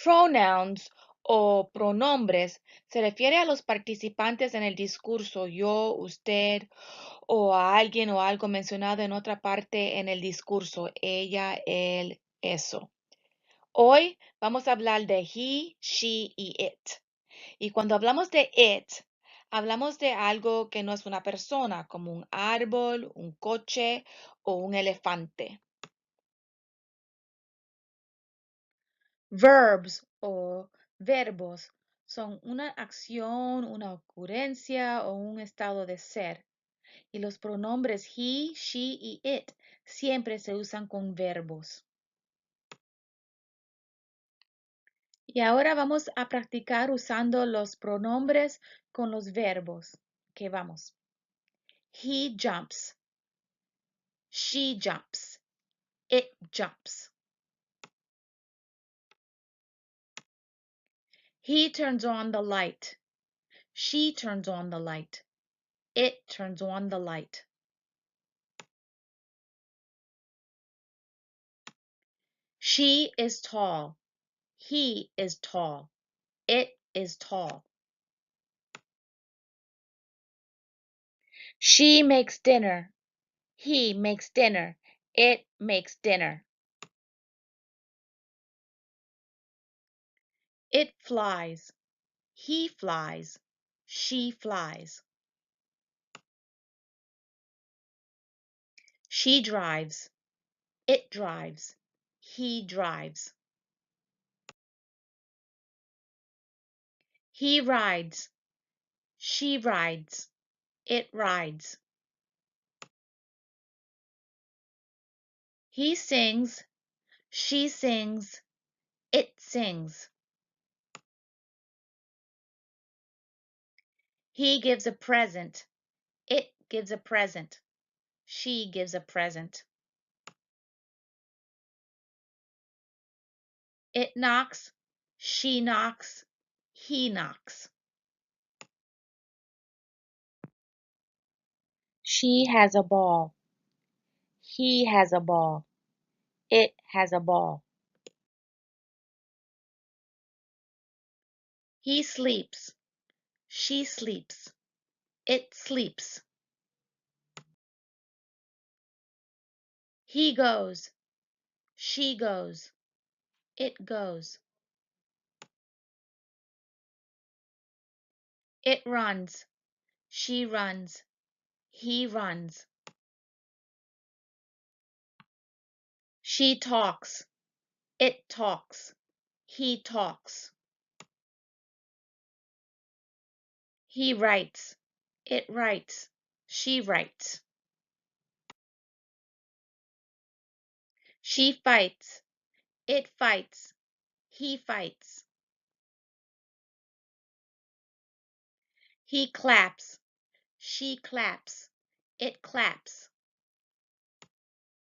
Pronouns o pronombres se refiere a los participantes en el discurso yo, usted o a alguien o algo mencionado en otra parte en el discurso ella, él, eso. Hoy vamos a hablar de he, she y it. Y cuando hablamos de it, hablamos de algo que no es una persona, como un árbol, un coche o un elefante. Verbs o verbos son una acción, una ocurrencia o un estado de ser. Y los pronombres he, she y it siempre se usan con verbos. Y ahora vamos a practicar usando los pronombres con los verbos. Que vamos. He jumps. She jumps. It jumps. He turns on the light. She turns on the light. It turns on the light. She is tall. He is tall. It is tall. She makes dinner. He makes dinner. It makes dinner. It flies. He flies. She flies. She drives. It drives. He drives. He rides. She rides. It rides. He sings. She sings. It sings. He gives a present. It gives a present. She gives a present. It knocks. She knocks. He knocks. She has a ball. He has a ball. It has a ball. He sleeps. She sleeps. It sleeps. He goes. She goes. It goes. It runs. She runs. He runs. She talks. It talks. He talks. He writes. It writes. She writes. She fights. It fights. He fights. He claps. She claps. It claps.